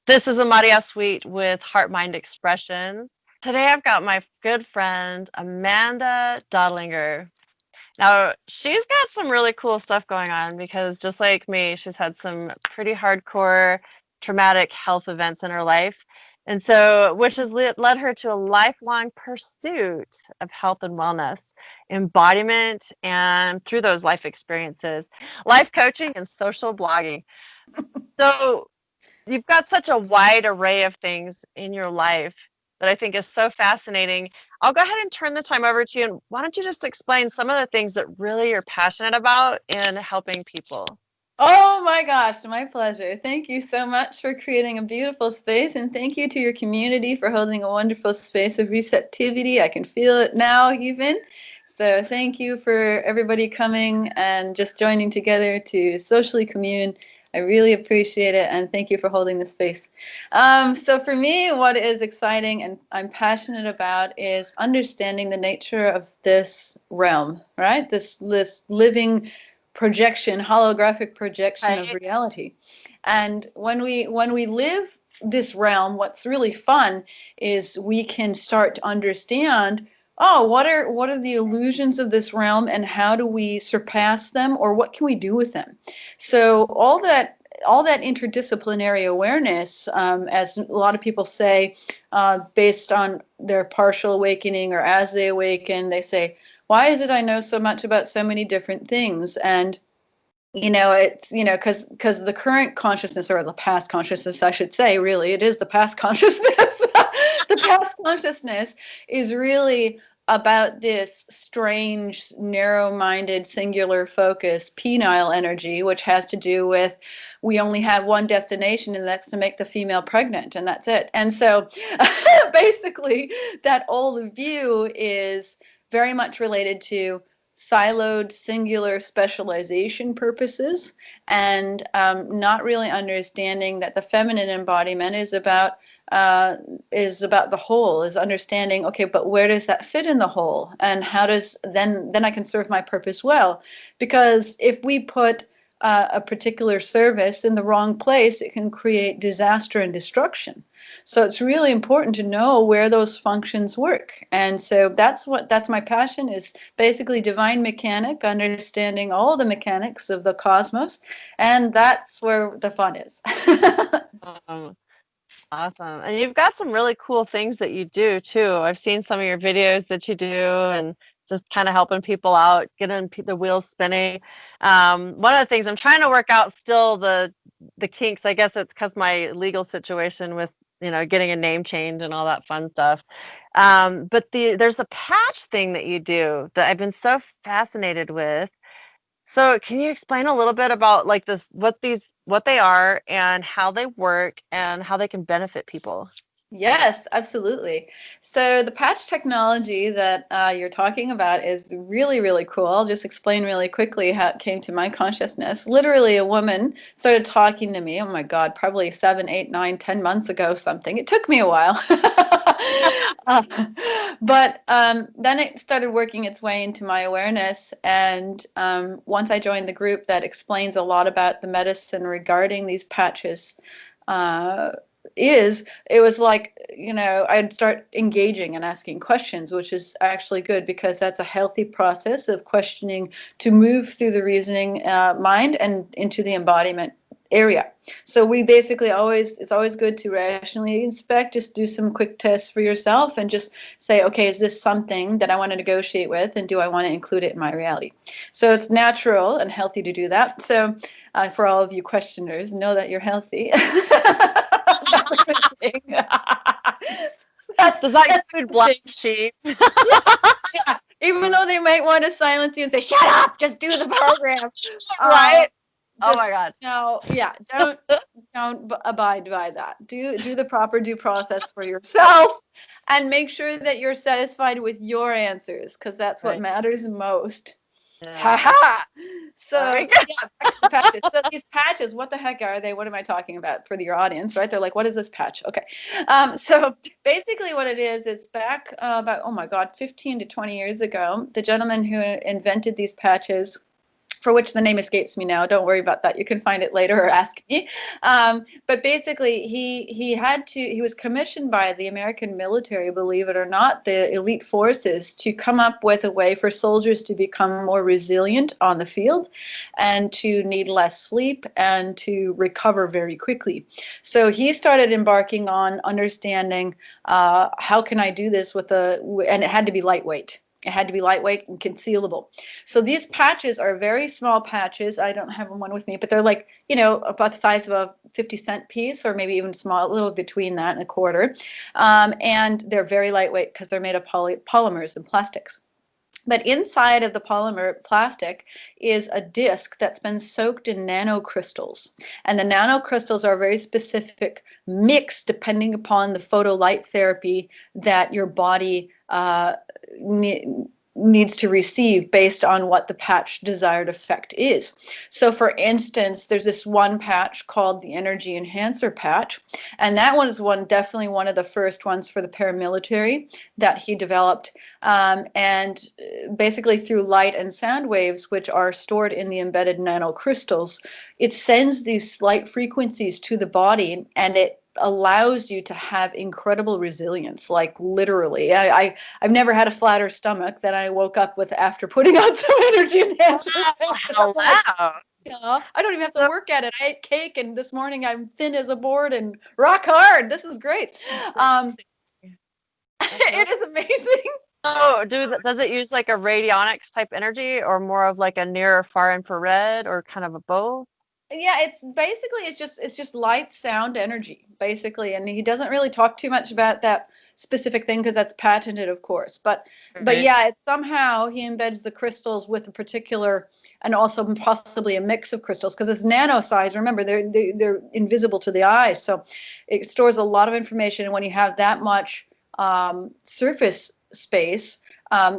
This is Amária Sweet with HeartMind Expression. Today I've got my good friend Amanda Dondelinger. Now, she's got some really cool stuff going on because just like me, she's had some pretty hardcore traumatic health events in her life. And so, which has led her to a lifelong pursuit of health and wellness, embodiment, and through those life experiences, life coaching and social blogging. So, you've got such a wide array of things in your life that I think is so fascinating. I'll go ahead and turn the time over to you. And why don't you just explain some of the things that really you're passionate about in helping people? Oh my gosh, my pleasure. Thank you so much for creating a beautiful space, and thank you to your community for holding a wonderful space of receptivity. I can feel it now, even. So, thank you for everybody coming and just joining together to socially commune. I really appreciate it, and thank you for holding the space. So, for me, what is exciting and I'm passionate about is understanding the nature of this realm, right? This living projection, holographic projection of Right. reality. And when we live this realm, what's really fun is we can start to understand, oh, what are the illusions of this realm, and how do we surpass them, or what can we do with them? So all that interdisciplinary awareness, as a lot of people say, based on their partial awakening or as they awaken, they say, why is it I know so much about so many different things? And it's because the current consciousness, or the past consciousness, I should say, really, it is the past consciousness. The past consciousness is really about this strange, narrow-minded, singular focus, penile energy, which has to do with we only have one destination, and that's to make the female pregnant, and that's it. And so, basically, that old view is very much related to siloed singular specialization purposes, and not really understanding that the feminine embodiment is about the whole, is understanding, okay, but where does that fit in the whole, and how does then I can serve my purpose well. Because if we put a particular service in the wrong place, it can create disaster and destruction. So it's really important to know where those functions work. And so that's my passion, is basically divine mechanic, understanding all the mechanics of the cosmos, and that's where the fun is. Um, awesome. And you've got some really cool things that you do too. I've seen some of your videos that you do and just kind of helping people out, getting the wheels spinning. One of the things I'm trying to work out still the kinks. I guess it's because my legal situation with getting a name change and all that fun stuff. But there's a patch thing that you do that I've been so fascinated with. So can you explain a little bit about like what they are and how they work and how they can benefit people? Yes, absolutely. So the patch technology that you're talking about is really, really cool. I'll just explain really quickly how it came to my consciousness. Literally, a woman started talking to me. Oh my God, probably 7, 8, 9, 10 months ago, something. It took me a while. Uh, but then it started working its way into my awareness. And once I joined the group that explains a lot about the medicine regarding these patches, uh, it was like, I'd start engaging and asking questions, which is actually good because that's a healthy process of questioning to move through the reasoning mind and into the embodiment area. So we basically it's always good to rationally inspect, just do some quick tests for yourself and just say, okay, is this something that I want to negotiate with, and do I want to include it in my reality? So it's natural and healthy to do that. So for all of you questioners, know that you're healthy. That's a good thing. Does that That's a include good black thing. sheep? Yeah, yeah. Even though they might want to silence you and say, "Shut up, just do the program." Uh, Right? Oh just my God. yeah, don't abide by that. Do the proper due process for yourself, and make sure that you're satisfied with your answers, because that's what Right. matters most. Ha Yeah. ha. Very So good. yeah, back to the patches. So these patches, what the heck are they? What am I talking about for your audience, right? They're like, what is this patch? Okay. So basically what it is back about, oh my God, 15 to 20 years ago, the gentleman who invented these patches for which the name escapes me now. Don't worry about that. You can find it later or ask me. But basically, he was commissioned by the American military, believe it or not, the elite forces, to come up with a way for soldiers to become more resilient on the field and to need less sleep and to recover very quickly. So he started embarking on understanding how can I do this and it had to be lightweight. It had to be lightweight and concealable. So these patches are very small patches. I don't have one with me, but they're like, about the size of a 50-cent piece, or maybe even small, a little between that and a quarter. And they're very lightweight because they're made of polymers and plastics. But inside of the polymer plastic is a disc that's been soaked in nanocrystals. And the nanocrystals are a very specific mix depending upon the photolight therapy that your body needs to receive based on what the patch desired effect is. So for instance, there's this one patch called the Energy Enhancer patch, and that one is definitely one of the first ones for the paramilitary that he developed. And basically through light and sound waves, which are stored in the embedded nanocrystals, it sends these light frequencies to the body, and it allows you to have incredible resilience. Like literally, I've never had a flatter stomach that I woke up with after putting on some energy enhancers. Hello. I don't even have to work at it. I ate cake, and this morning I'm thin as a board and rock hard. This is great. It is amazing. So does it use like a radionics type energy, or more of like a near or far infrared, or kind of a both? Yeah, it's just light, sound, energy, basically. And he doesn't really talk too much about that specific thing because that's patented, of course. But yeah, somehow he embeds the crystals with a particular, and also possibly a mix of crystals, because it's nano size. Remember, they're invisible to the eye, so it stores a lot of information. And when you have that much surface space,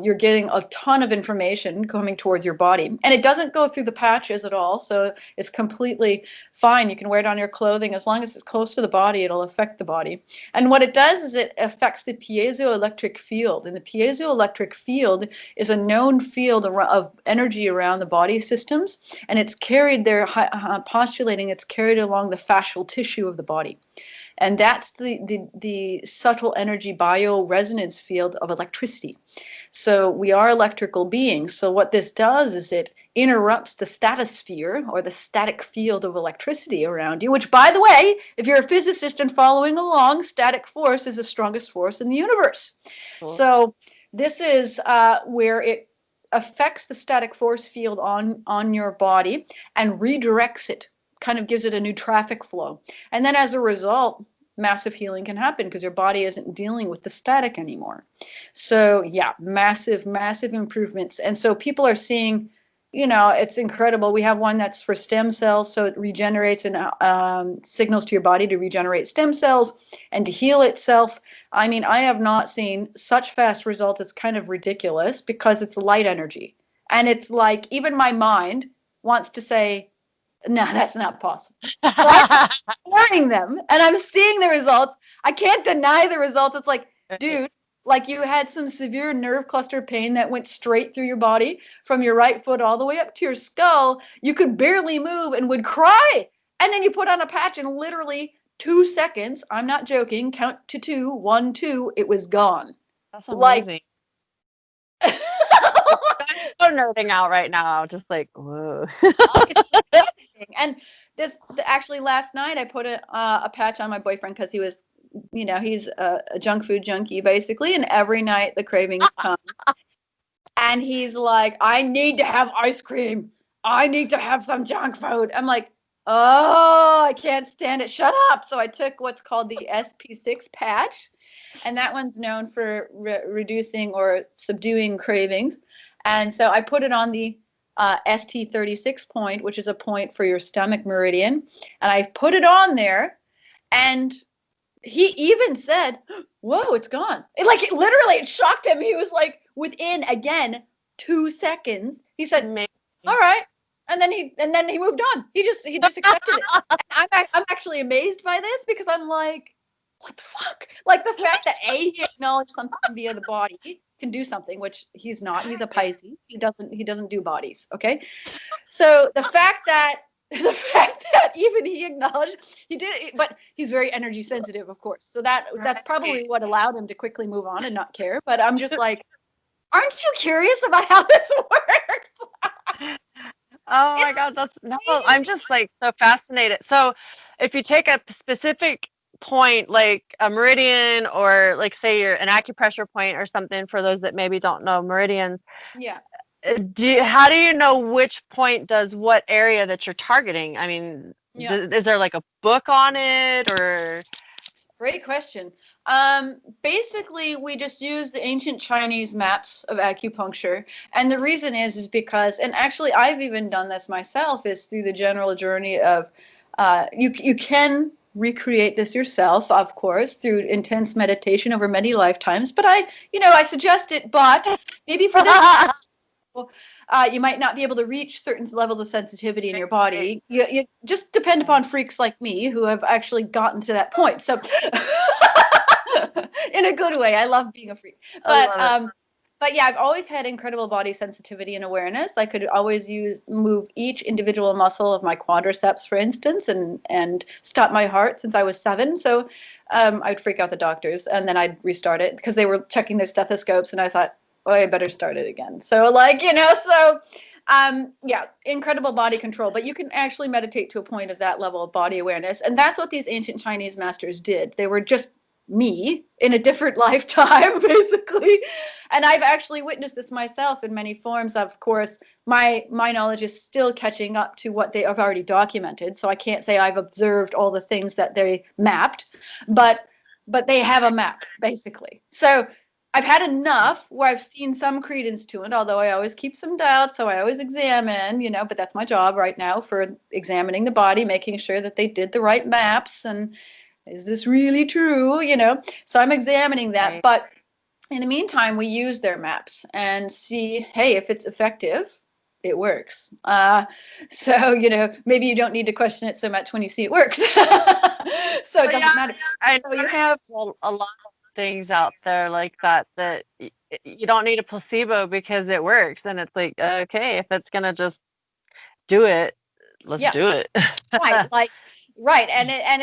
you're getting a ton of information coming towards your body, and it doesn't go through the patches at all, so it's completely fine. You can wear it on your clothing. As long as it's close to the body, it'll affect the body. And what it does is it affects the piezoelectric field, and the piezoelectric field is a known field of energy around the body systems, and it's carried there, postulating it's carried along the fascial tissue of the body. And that's the subtle energy bioresonance field of electricity. So we are electrical beings. So what this does is it interrupts the statosphere, or the static field of electricity around you, which, by the way, if you're a physicist and following along, static force is the strongest force in the universe. Cool. So this is where it affects the static force field on your body and redirects it, kind of gives it a new traffic flow. And then as a result, massive healing can happen because your body isn't dealing with the static anymore. So yeah, massive improvements. And so people are seeing, it's incredible. We have one that's for stem cells, so it regenerates and signals to your body to regenerate stem cells and to heal itself. I mean, I have not seen such fast results. It's kind of ridiculous because it's light energy. And it's like, even my mind wants to say, no, that's not possible. So I'm ignoring them, and I'm seeing the results. I can't deny the results. It's like, dude, like you had some severe nerve cluster pain that went straight through your body from your right foot all the way up to your skull. You could barely move and would cry. And then you put on a patch, and literally 2 seconds, I'm not joking, count to 2, 1, 2, it was gone. That's amazing. I'm so nerding out right now, just like, whoa. And actually last night I put a patch on my boyfriend because he was, he's a junk food junkie basically, and every night the cravings come. And he's like, I need to have ice cream. I need to have some junk food. I'm like, oh, I can't stand it. Shut up. So I took what's called the SP6 patch, and that one's known for reducing or subduing cravings. And so I put it on the ST36 point, which is a point for your stomach meridian. And I put it on there, and he even said, whoa, it's gone. Literally, it shocked him. He was like, within, again, 2 seconds, he said, all right. And then he moved on. He just accepted it. And I'm actually amazed by this because I'm like, what the fuck? Like the fact that he acknowledged something via the body can do something, which he's not. He's a Pisces. He doesn't do bodies. Okay. So the fact that even he acknowledged he did, but he's very energy sensitive, of course. So that's probably what allowed him to quickly move on and not care. But I'm just like, aren't you curious about how this works? Oh my God, I'm just like so fascinated. So if you take a specific point, like a meridian, or like say you're an acupressure point or something, for those that maybe don't know meridians, Yeah. how do you know which point does what area that you're targeting? I mean, Yeah. is there like a book on it, or? Great question. Basically, we just use the ancient Chinese maps of acupuncture. And the reason is because, and actually I've even done this myself, is through the general journey of, you can recreate this yourself, of course, through intense meditation over many lifetimes. But I suggest it, but maybe for this, you might not be able to reach certain levels of sensitivity in your body. You just depend upon freaks like me who have actually gotten to that point. So, in a good way, I love being a freak. I love it. But yeah, I've always had incredible body sensitivity and awareness. I could always move each individual muscle of my quadriceps, for instance, and stop my heart since I was 7. So, I'd freak out the doctors, and then I'd restart it because they were checking their stethoscopes, and I thought, oh, I better start it again. So yeah, incredible body control, but you can actually meditate to a point of that level of body awareness. And that's what these ancient Chinese masters did. They were just me in a different lifetime, basically. And I've actually witnessed this myself in many forms. Of course, my knowledge is still catching up to what they have already documented. So I can't say I've observed all the things that they mapped, but they have a map, basically. So I've had enough where I've seen some credence to it, although I always keep some doubts. So I always examine, but that's my job right now, for examining the body, making sure that they did the right maps. And is this really true? So I'm examining that. Right. But in the meantime, we use their maps and see, hey, if it's effective, it works. So, maybe you don't need to question it so much when you see it works. So it doesn't matter. I So know you have, a lot of things out there like that you don't need a placebo because it works. And it's like, okay, if it's gonna just do it, let's yeah. do it. Right, right,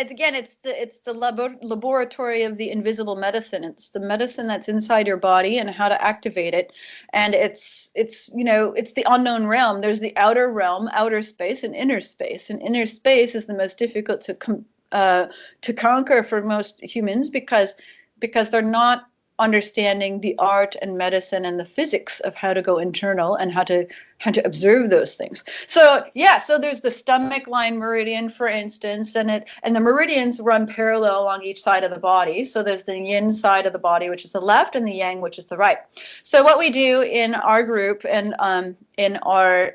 again, it's the laboratory of the invisible medicine. It's the medicine that's inside your body and how to activate it, and it's the unknown realm. There's the outer realm, outer space, and inner space. And inner space is the most difficult to conquer for most humans because they're not understanding the art and medicine and the physics of how to go internal and how to observe those things. So yeah, so there's the stomach line meridian, for instance, and the meridians run parallel along each side of the body. So there's the yin side of the body, which is the left, and the yang, which is the right. So what we do in our group and in our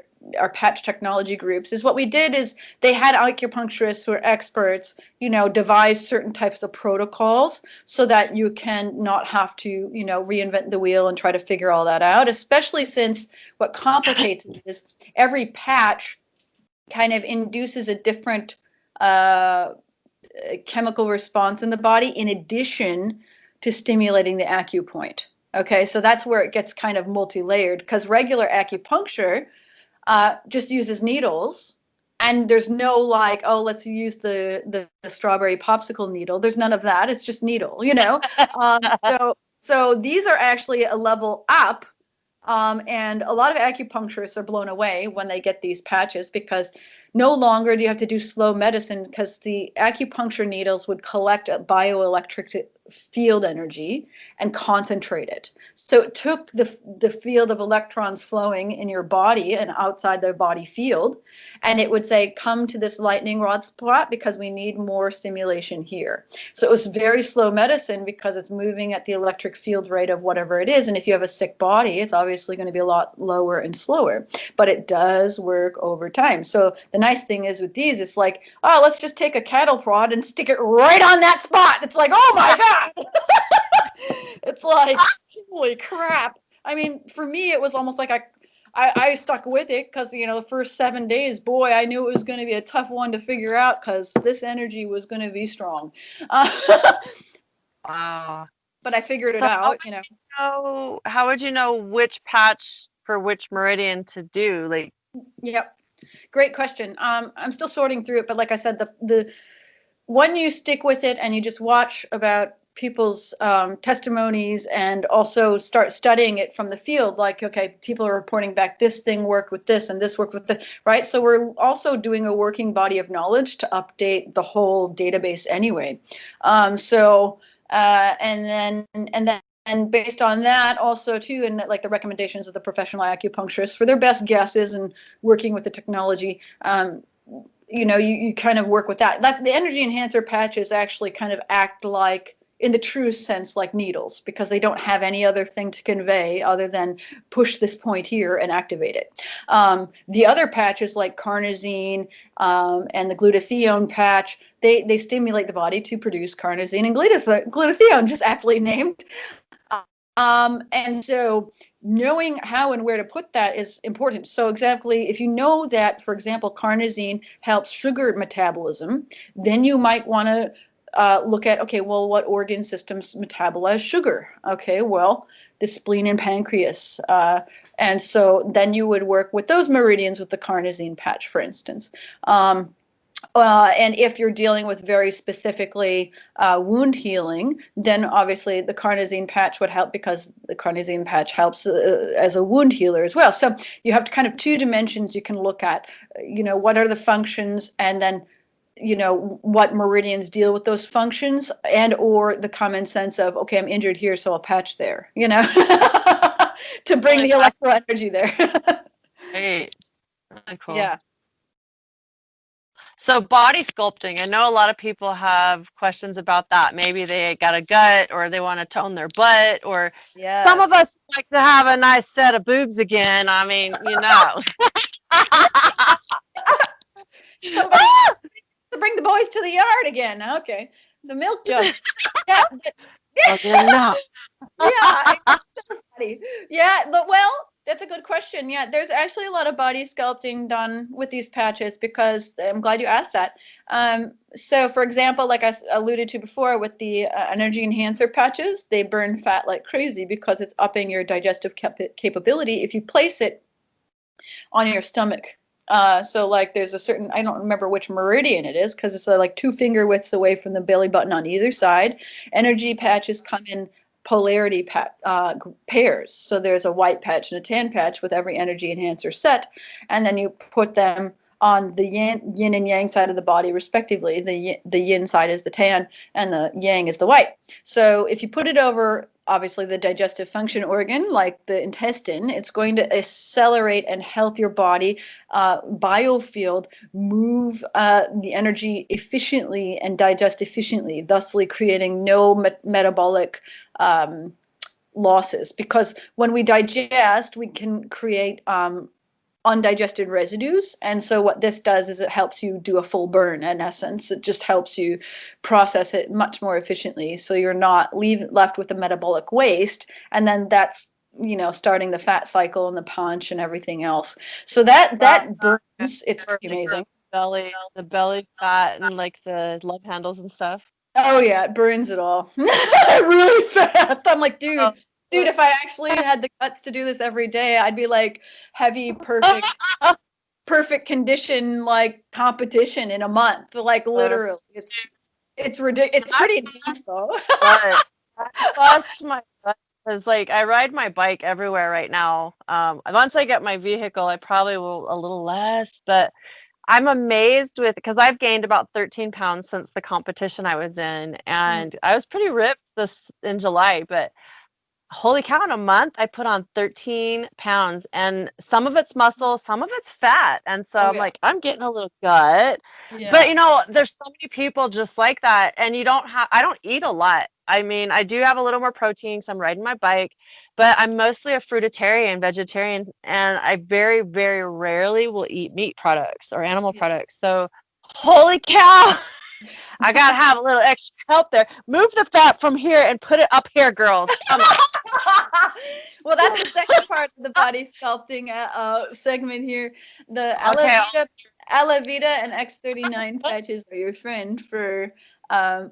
patch technology groups is what we did is they had acupuncturists who are experts, devise certain types of protocols so that you can not have to, reinvent the wheel and try to figure all that out, especially since what complicates it is every patch kind of induces a different chemical response in the body in addition to stimulating the acupoint. Okay, so that's where it gets kind of multi-layered, because regular acupuncture just uses needles, and there's no like, oh, let's use the strawberry popsicle needle. There's none of that. It's just needle, So these are actually a level up, and a lot of acupuncturists are blown away when they get these patches, because no longer do you have to do slow medicine, because the acupuncture needles would collect a bioelectric field energy and concentrate it. So it took the field of electrons flowing in your body and outside the body field, and it would say, come to this lightning rod spot because we need more stimulation here. So it was very slow medicine because it's moving at the electric field rate of whatever it is. And if you have a sick body, it's obviously going to be a lot lower and slower, but it does work over time. So the nice thing is with these, it's like, oh, let's just take a cattle prod and stick it right on that spot. It's like, oh my God. It's like, holy crap. I mean, for me, it was almost like I stuck with it because, the first 7 days, boy, I knew it was going to be a tough one to figure out because this energy was going to be strong. Wow. But I figured it So out, how would you know which patch for which meridian to do? Like, Yep. Great question. I'm still sorting through it, but like I said, the when you stick with it and you just watch about people's testimonies and also start studying it from the field, like, okay, people are reporting back this thing worked with this and this worked with this, right? So we're also doing a working body of knowledge to update the whole database anyway. And based on that also too, and like the recommendations of the professional acupuncturists for their best guesses and working with the technology, you kind of work with that. The energy enhancer patches actually kind of act like, in the true sense, like needles, because they don't have any other thing to convey other than push this point here and activate it. The other patches like carnosine and the glutathione patch, they stimulate the body to produce carnosine and glutathione, just aptly named. And so knowing how and where to put that is important. So exactly, if you know that, for example, carnosine helps sugar metabolism, then you might want to look at, okay, well, what organ systems metabolize sugar? Okay, well, the spleen and pancreas. And so then you would work with those meridians with the carnosine patch, for instance. And if you're dealing with very specifically wound healing, then obviously the carnosine patch would help, because the carnosine patch helps as a wound healer as well. So you have kind of two dimensions you can look at, what are the functions, and then, what meridians deal with those functions, and or the common sense of, okay, I'm injured here, so I'll patch there, to bring the electro energy there. Great. Really cool. Yeah. So body sculpting, I know a lot of people have questions about that. Maybe they got a gut, or they want to tone their butt, or some of us like to have a nice set of boobs again. I mean, Somebody to bring the boys to the yard again. Okay. The milk jug. Yeah. No. Yeah. So funny. Yeah. Well, that's a good question. Yeah. There's actually a lot of body sculpting done with these patches, because I'm glad you asked that. So, for example, like I alluded to before with the energy enhancer patches, they burn fat like crazy because it's upping your digestive capability if you place it on your stomach. So like there's a certain, I don't remember which meridian it is, because it's like 2 finger widths away from the belly button on either side. Energy patches come in polarity pairs. So there's a white patch and a tan patch with every energy enhancer set. And then you put them on the yin and yang side of the body, respectively. The yin side is the tan and the yang is the white. So if you put it over, obviously, the digestive function organ, like the intestine, it's going to accelerate and help your body biofield move the energy efficiently and digest efficiently, thusly creating no metabolic losses. Because when we digest, we can create undigested residues. And so what this does is it helps you do a full burn. In essence, it just helps you process it much more efficiently, so you're not left with the metabolic waste, and then that's starting the fat cycle and the punch and everything else. So that burns. It's pretty amazing. The belly fat and like the love handles and stuff. Oh yeah, it burns it all really fast. I'm like, dude, if I actually had the guts to do this every day, I'd be like heavy, perfect condition, like competition in a month. Like literally, it's ridiculous. It's pretty intense though. I bust my butt, because like I ride my bike everywhere right now. Once I get my vehicle, I probably will a little less, but I'm amazed because I've gained about 13 pounds since the competition I was in, and I was pretty ripped in July, but holy cow, in a month I put on 13 pounds, and some of it's muscle, some of it's fat. And so I'm like, I'm getting a little gut. But there's so many people just like that, and I don't eat a lot. I mean, I do have a little more protein because I'm riding my bike, but I'm mostly a fruitarian, vegetarian, and I very, very rarely will eat meat products or animal products. So holy cow. I gotta have a little extra help there. Move the fat from here and put it up here, girls. Come on. Well, that's the second part of the body sculpting segment here. The Okay. Alavita and X39 patches are your friend for um,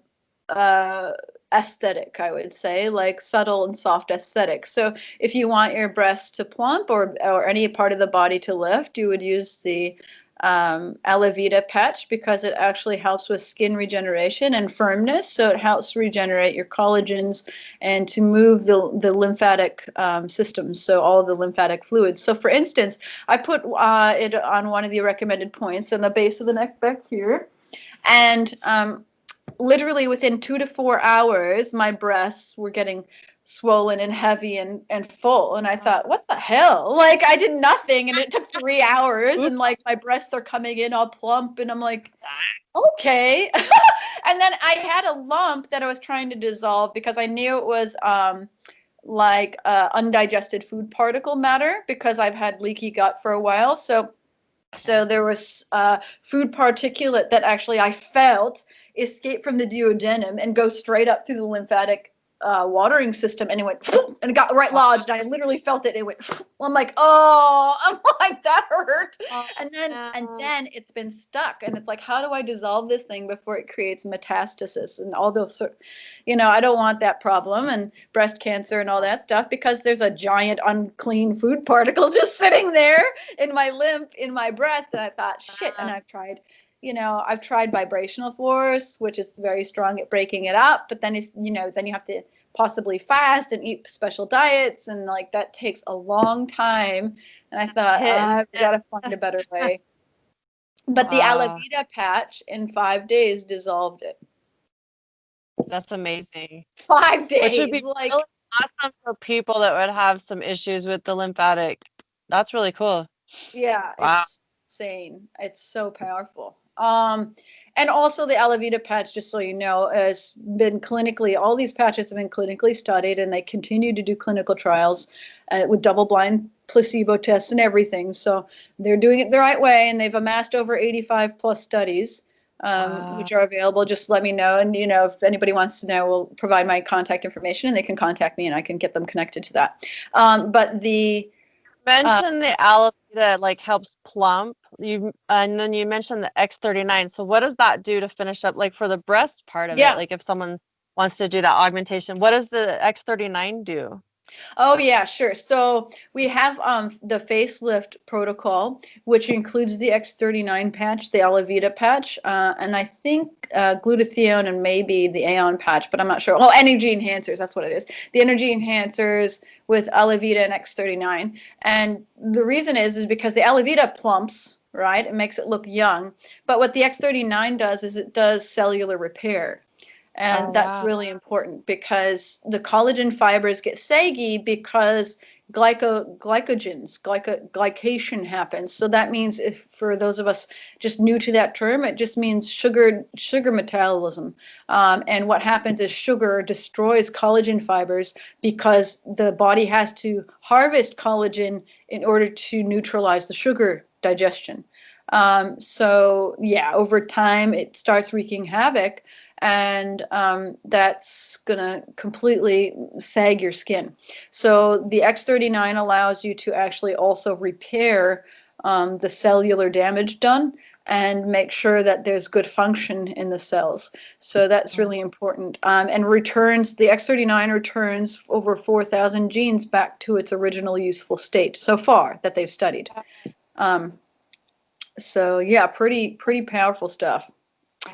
aesthetic, I would say, like subtle and soft aesthetic. So if you want your breasts to plump or any part of the body to lift, you would use the Alavita patch because it actually helps with skin regeneration and firmness. So it helps regenerate your collagens and to move the lymphatic systems, so all the lymphatic fluids. So for instance, I put it on one of the recommended points in the base of the neck back here. And literally within 2 to 4 hours, my breasts were getting swollen and heavy and full. And I thought, what the hell? Like I did nothing and it took 3 hours and like my breasts are coming in all plump and I'm like, okay. And then I had a lump that I was trying to dissolve because I knew it was like undigested food particle matter because I've had leaky gut for a while. So there was food particulate that actually I felt escape from the duodenum and go straight up through the lymphatic watering system, and it went and it got right lodged. I literally felt it. It went. I'm like, oh, I'm like that hurt. And then it's been stuck, and it's like, how do I dissolve this thing before it creates metastasis and all those, I don't want that problem and breast cancer and all that stuff because there's a giant unclean food particle just sitting there in my lymph in my breast, and I thought, shit. And I've tried vibrational force, which is very strong at breaking it up. But then then you have to possibly fast and eat special diets, and like that takes a long time. And I thought, I've got to find a better way. But the Alavita patch in 5 days dissolved it. That's amazing. 5 days. Which would be like really awesome for people that would have some issues with the lymphatic. That's really cool. Yeah, wow. It's insane. It's so powerful. And also the Alavita patch, just so you know, has been all these patches have been clinically studied, and they continue to do clinical trials with double-blind placebo tests and everything. So they're doing it the right way, and they've amassed over 85 plus studies, which are available. Just let me know, and if anybody wants to know, we'll provide my contact information, and they can contact me, and I can get them connected to that. But the mentioned the Alavita that like helps plump. And then you mentioned the X39. So what does that do to finish up, like for the breast part of it? Like if someone wants to do that augmentation, what does the X39 do? Oh yeah, sure. So we have the facelift protocol, which includes the X39 patch, the Alavita patch, and I think glutathione and maybe the Aeon patch, but I'm not sure. Oh, energy enhancers, that's what it is. The energy enhancers with Alavita and X39. And the reason is because the Alavita plumps, right? It makes it look young. But what the X39 does is it does cellular repair. And that's really important because the collagen fibers get saggy because glycation happens. So that means, if for those of us just new to that term, it just means sugar metabolism. And what happens is sugar destroys collagen fibers because the body has to harvest collagen in order to neutralize the sugar digestion. So yeah, over time it starts wreaking havoc. And that's going to completely sag your skin. So the X39 allows you to actually also repair the cellular damage done and make sure that there's good function in the cells. So that's really important. And the X39 returns over 4,000 genes back to its original useful state so far that they've studied. So yeah, pretty powerful stuff.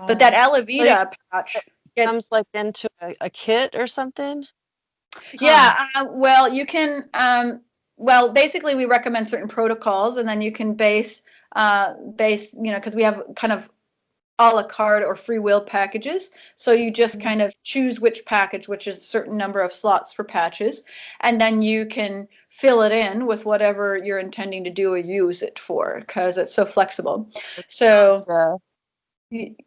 But that Alavita patch comes like into a kit or something? Yeah, well, you can, basically we recommend certain protocols, and then you can base, because we have kind of a la carte or free will packages. So you just kind of choose which package, which is a certain number of slots for patches, and then you can fill it in with whatever you're intending to do or use it for, because it's so flexible. So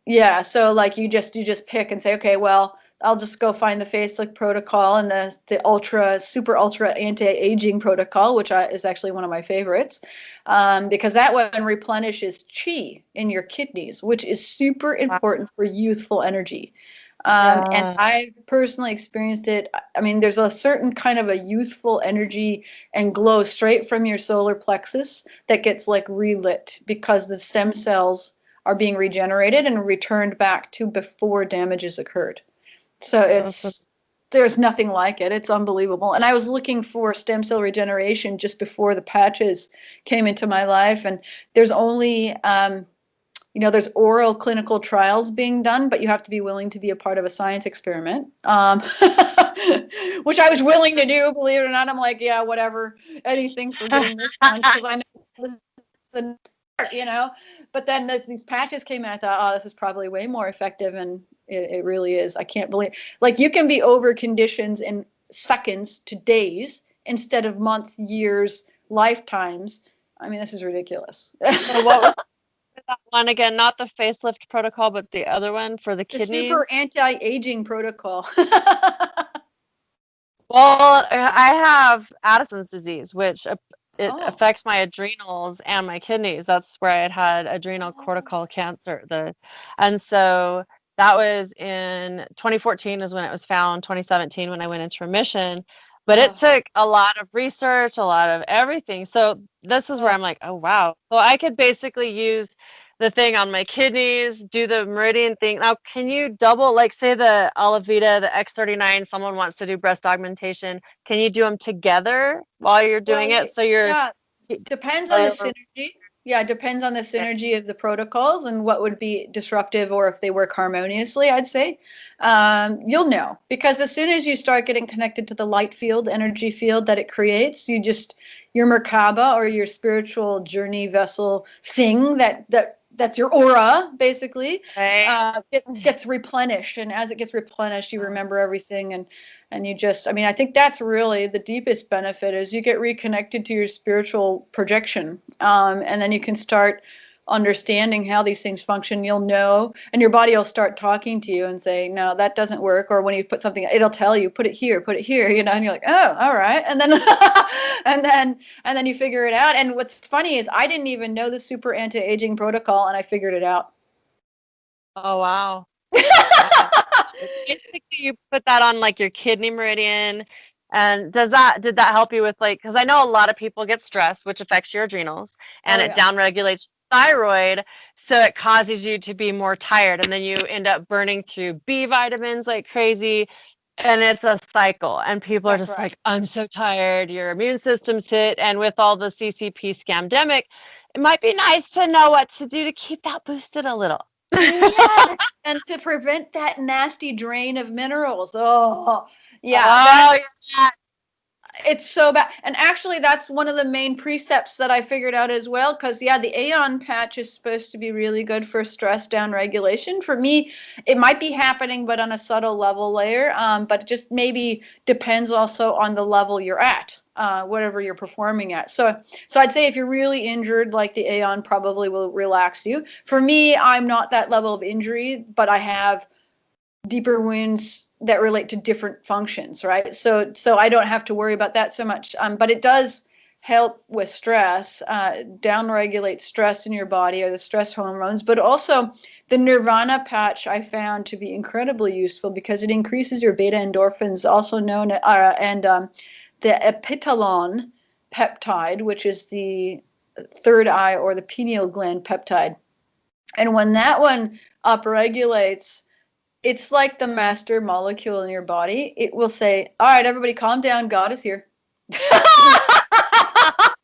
yeah, so like you just pick and say, okay, well, I'll just go find the facelift protocol and the super ultra anti-aging protocol, which is actually one of my favorites, because that one replenishes chi in your kidneys, which is super important for youthful energy. And I personally experienced it. I mean, there's a certain kind of a youthful energy and glow straight from your solar plexus that gets like relit because the stem cells are being regenerated and returned back to before damage has occurred. So there's nothing like it. It's unbelievable. And I was looking for stem cell regeneration just before the patches came into my life. And there's only, there's oral clinical trials being done, but you have to be willing to be a part of a science experiment, which I was willing to do, believe it or not. I'm like, yeah, whatever, anything for getting this done, because I know this is the but then these patches came out. I thought, oh, this is probably way more effective, and it really is. I can't believe, like, you can be over conditions in seconds to days instead of months, years, lifetimes. I mean, this is ridiculous. So what was that one again? Not the facelift protocol, but the other one for the kidneys? The super anti-aging protocol. Well, I have Addison's disease, which affects my adrenals and my kidneys. That's where I had adrenal cortical cancer. And so that was in 2014 is when it was found, 2017 when I went into remission. But it took a lot of research, a lot of everything. So this is where I'm like, oh, wow. So I could basically use the thing on my kidneys, do the meridian thing. Now, can you double, like, say the Alavita, the X39, someone wants to do breast augmentation, can you do them together while you're doing it? So depends on the synergy. Yeah, it depends on the synergy of the protocols and what would be disruptive, or if they work harmoniously, I'd say. You'll know, because as soon as you start getting connected to the light field, energy field that it creates, your Merkaba, or your spiritual journey vessel thing that's your aura, basically, gets replenished. And as it gets replenished, you remember everything. And I think that's really the deepest benefit, is you get reconnected to your spiritual projection. And then you can start understanding how these things function. You'll know, and your body will start talking to you and say, no, that doesn't work. Or when you put something, it'll tell you, put it here, and you're like, oh, all right. And then, and then you figure it out. And what's funny is I didn't even know the super anti-aging protocol, and I figured it out. Oh, wow. Basically, you put that on like your kidney meridian. And did that help you with, like, because I know a lot of people get stressed, which affects your adrenals, and it downregulates thyroid, so it causes you to be more tired, and then you end up burning through B vitamins like crazy, and it's a cycle, and people are just like, I'm so tired, your immune system's hit, and with all the CCP scamdemic, it might be nice to know what to do to keep that boosted a little. Yes, and to prevent that nasty drain of minerals. Oh, yeah. It's so bad. And actually, that's one of the main precepts that I figured out as well. Because, the Aeon patch is supposed to be really good for stress down regulation. For me, it might be happening, but on a subtle level layer. But it just maybe depends also on the level you're at, whatever you're performing at. So I'd say if you're really injured, like, the Aeon probably will relax you. For me, I'm not that level of injury, but I have deeper wounds that relate to different functions, right? So I don't have to worry about that so much. But it does help with stress, downregulate stress in your body, or the stress hormones. But also the Nirvana patch I found to be incredibly useful, because it increases your beta endorphins, also known the epitalon peptide, which is the third eye or the pineal gland peptide. And when that one upregulates, it's like the master molecule in your body. It will say, all right, everybody calm down. God is here.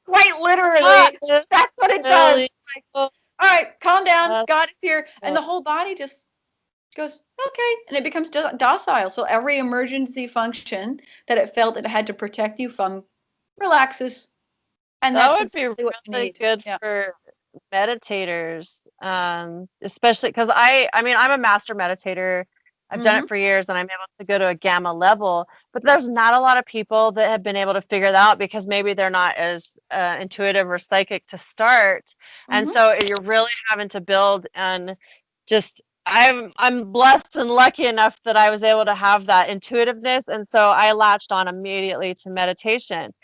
Quite literally. That's what it does. Like, all right, calm down. God is here. And the whole body just goes, okay. And it becomes docile. So every emergency function that it felt it had to protect you from relaxes. And that would be really good for meditators, especially because I'm a master meditator. I've done it for years, and I'm able to go to a gamma level, but there's not a lot of people that have been able to figure that out, because maybe they're not as intuitive or psychic to start. And so you're really having to build and just I'm blessed and lucky enough that I was able to have that intuitiveness, and so I latched on immediately to meditation.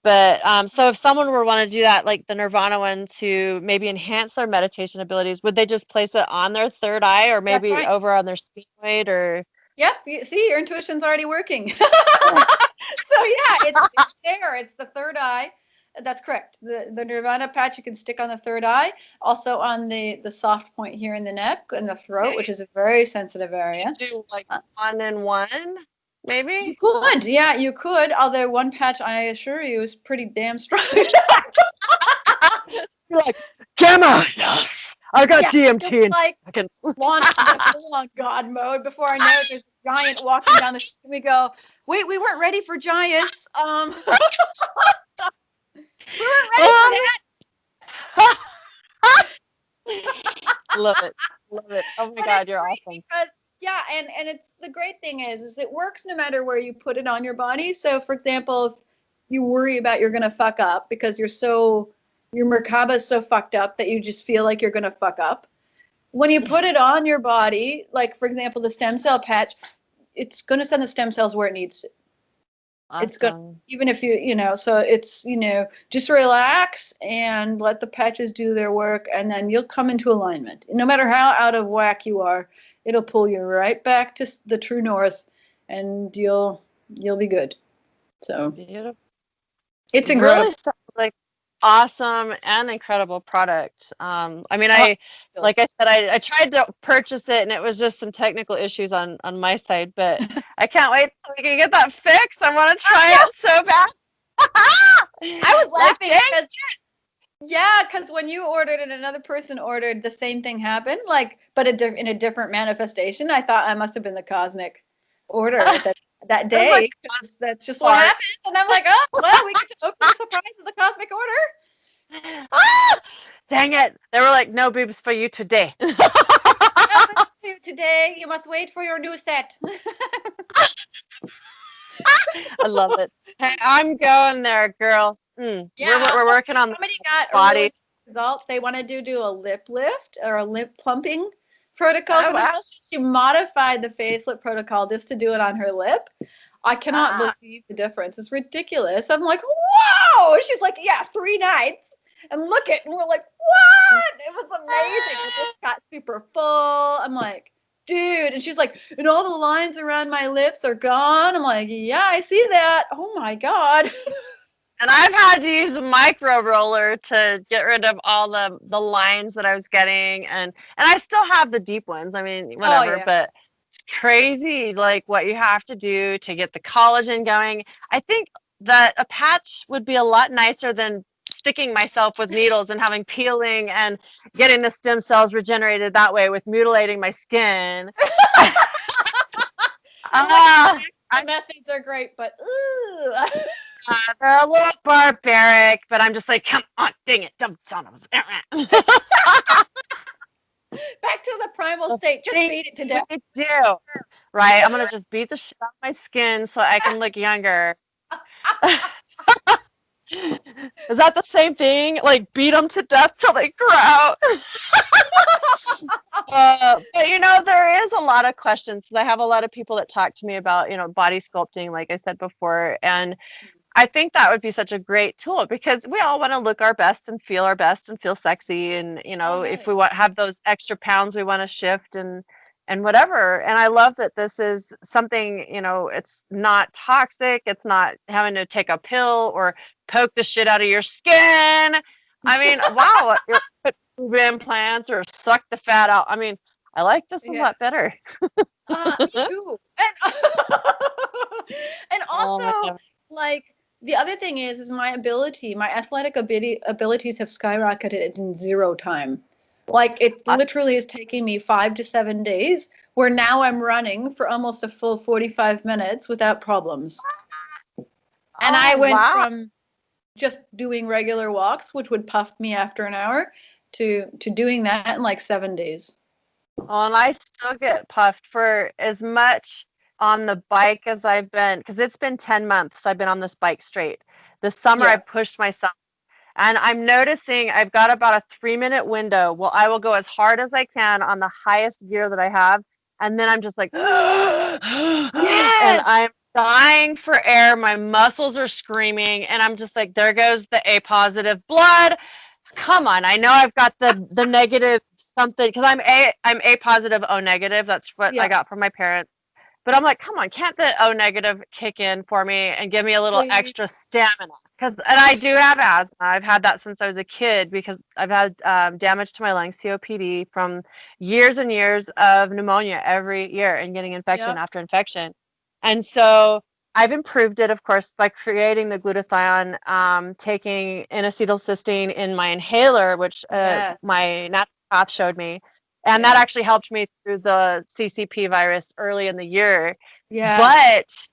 But so if someone were want to do that, like the Nirvana one, to maybe enhance their meditation abilities, would they just place it on their third eye, or That's maybe right. over on their sphenoid, or? Yeah, see, your intuition's already working. So yeah, it's there. It's the third eye. That's correct. The Nirvana patch you can stick on the third eye, also on the soft point here in the neck and the throat, which is a very sensitive area. Do like Uh, one and one, You maybe? could, yeah, you could. Although one patch, I assure you, is pretty damn strong. You're like, Gemma, yes, I got Yeah, DMT it's in like seconds. launch into full-on God mode. Before I know it, there's a giant walking down the street. We go, wait, we weren't ready for giants. We weren't ready for that. Love it. Love it. Oh my But God, it's you're great awesome. because yeah, and it's the great thing is it works no matter where you put it on your body. So for example, if you worry about you're gonna fuck up because your Merkaba is so fucked up that you just feel like you're gonna fuck up. When you put it on your body, like for example the stem cell patch, it's gonna send the stem cells where it needs to. It's good, Awesome. even if so it's just relax and let the patches do their work, and then you'll come into alignment. No matter how out of whack you are, it'll pull you right back to the true north, and you'll be good. So Beautiful. it's Really incredible. sounds like awesome and incredible product. I mean, Oh, like I said, I tried to purchase it and it was just some technical issues on my side, but I can't wait till we can get that fixed. I want to try it so bad. I was Like, laughing dang. because yeah, because when you ordered and another person ordered, the same thing happened, like, but in a different manifestation. I thought I must have been the cosmic order that It was like day, because that's just what smart. happened. And I'm like, oh, well, we get to open the surprise of the cosmic order. Ah, dang it. They were like, no boobs for you today. No, but today you must wait for your new set. I love it. Hey, I'm going there, girl. Yeah, We're working on the somebody got a really body. good result. They want to do a lip lift or a lip plumping protocol Oh, for wow. themselves. She modified the face lip protocol just to do it on her lip. I cannot Ah, believe the difference. It's ridiculous. I'm like, whoa! She's like, yeah, 3 nights. And look at, and we're like, what? It was amazing. It just got super full. I'm like, dude. And she's like, and all the lines around my lips are gone. I'm like, yeah, I see that. Oh my God. and I've had to use a micro roller to get rid of all the lines that I was getting, and I still have the deep ones. I mean, Oh whatever, yeah. but it's crazy like what you have to do to get the collagen going. I think that a patch would be a lot nicer than sticking myself with needles and having peeling and getting the stem cells regenerated that way with mutilating my skin. I'm like, Ah, the methods are great, but ooh. they're a little barbaric, but I'm just like, come on, dang it, dumb son of a. Back to the primal state. Just beat it to death. We do, right? I'm gonna just beat the shit out of my skin so I can look younger. Is that the same thing? Like beat them to death till they grow out? But there is a lot of questions. I have a lot of people that talk to me about, body sculpting, like I said before, and I think that would be such a great tool because we all want to look our best and feel sexy. And, Oh, if hey. we have those extra pounds, we want to shift and whatever. And I love that this is something, it's not toxic. It's not having to take a pill or poke the shit out of your skin. I mean, wow, put boob implants or suck the fat out. I mean, I like this a Yeah. lot better. Me too. And Oh my also, God. like, the other thing is my athletic abilities have skyrocketed in zero time. Like, it literally is taking me 5 to 7 days, where now I'm running for almost a full 45 minutes without problems. And I Oh, went wow. from just doing regular walks, which would puff me after an hour, to doing that in like 7 days. Well, and I still get puffed for as much on the bike as I've been, because it's been 10 months I've been on this bike straight. This summer I Yeah. pushed myself And I'm noticing I've got about a 3-minute window. Well, I will go as hard as I can on the highest gear that I have. And then I'm just like, and Yes. I'm dying for air. My muscles are screaming. And I'm just like, there goes the A positive blood. Come on. I know I've got the negative something because I'm A positive, O negative. That's what I Yeah. got from my parents. But I'm like, come on, can't the O negative kick in for me and give me a little Please. extra stamina? And I do have asthma. I've had that since I was a kid because I've had damage to my lungs, COPD, from years and years of pneumonia every year and getting infection Yep. after infection. And so I've improved it, of course, by creating the glutathione, taking N-acetylcysteine in my inhaler, which Yes. my naturopath showed me. And that Yeah. actually helped me through the CCP virus early in the year. Yes. But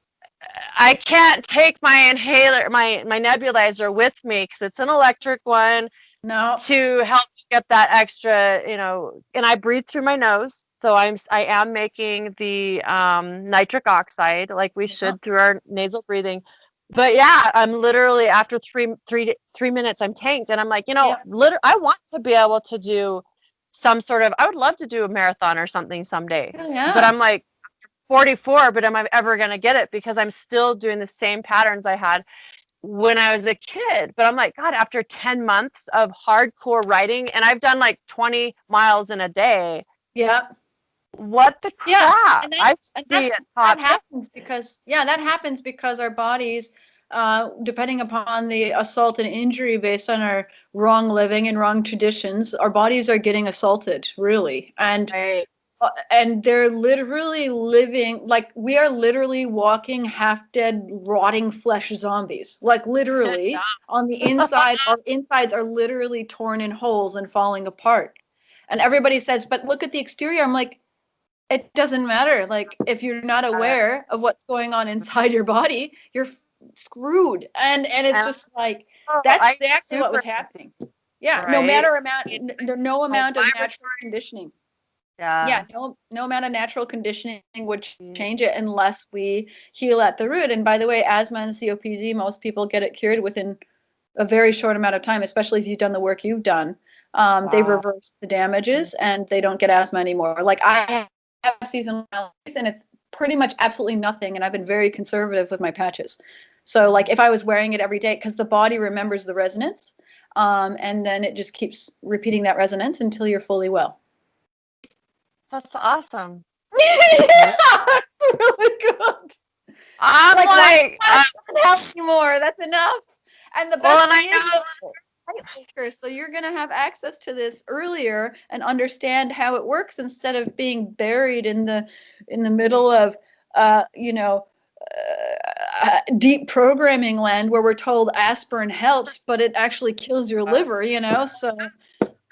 I can't take my inhaler, my nebulizer with me because it's an electric one No. to help get that extra, and I breathe through my nose. So I am making the nitric oxide like we Yeah. should through our nasal breathing. But yeah, I'm literally after 3 minutes, I'm tanked, and I'm like, Yeah. I want to be able to do some sort of. I would love to do a marathon or something someday, but Yeah. I'm like 44. But am I ever going to get it? Because I'm still doing the same patterns I had when I was a kid. But I'm like, God, after 10 months of hardcore writing, and I've done like 20 miles in a day, Yeah. what the Yeah. crap? And I that's and should be that's a that top 10. happens because that happens because our bodies, depending upon the assault and injury based on our wrong living and wrong traditions, our bodies are getting assaulted, really. Right. And they're literally living, like, we are literally walking half dead rotting flesh zombies, like literally on the inside. Our insides are literally torn in holes and falling apart, and everybody says, but look at the exterior. I'm like, it doesn't matter. Like, if you're not aware of what's going on inside your body, you're screwed. And it's And just like, that's I exactly what was super happening. Yeah, right. no So amount of natural vibratory. conditioning. Yeah, Yeah. no amount of natural conditioning would change it unless we heal at the root. And by the way, asthma and COPD, most people get it cured within a very short amount of time, especially if you've done the work you've done. They Wow. reverse the damages and they don't get asthma anymore. Like, I have seasonal allergies and it's pretty much absolutely nothing. And I've been very conservative with my patches. So like, if I was wearing it every day, because the body remembers the resonance, and then it just keeps repeating that resonance until you're fully well. That's awesome. Yeah, it's really good. I'm Like, why like, not help you more? That's enough. And the well, best and I thing is, know. right, so you're going to have access to this earlier and understand how it works instead of being buried in the middle of deep programming land where we're told aspirin helps, but it actually kills your liver. So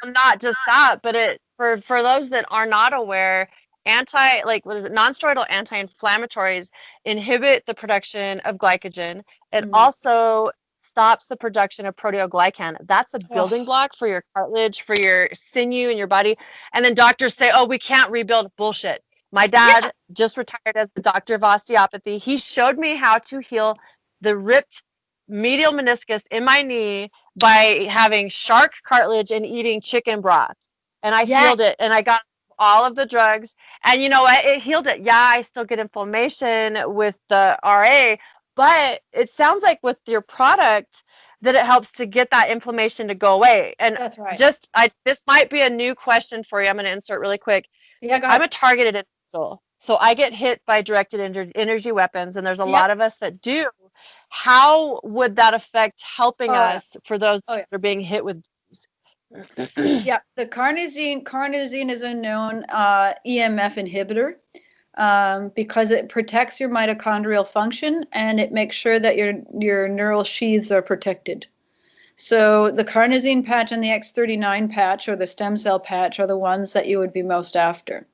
Not just that, but it for those that are not aware, what is it, non-steroidal anti-inflammatories inhibit the production of glycogen. It also stops the production of proteoglycan. That's the building block for your cartilage, for your sinew in your body. And then doctors say, oh, we can't rebuild. Bullshit. My dad just retired as the doctor of osteopathy. He showed me how to heal the ripped medial meniscus in my knee by having shark cartilage and eating chicken broth. And I healed it, and I got all of the drugs. And you know what? It healed it. Yeah, I still get inflammation with the RA, but it sounds like with your product that it helps to get that inflammation to go away. And that's right. This might be a new question for you. I'm going to insert really quick. Yeah, go I'm ahead. a targeted individual. So I get hit by directed energy weapons, and there's a lot of us that do. How would that affect helping us for those that are being hit with? Yeah, the carnosine is a known EMF inhibitor, because it protects your mitochondrial function and it makes sure that your neural sheaths are protected. So the carnosine patch and the X39 patch or the stem cell patch are the ones that you would be most after.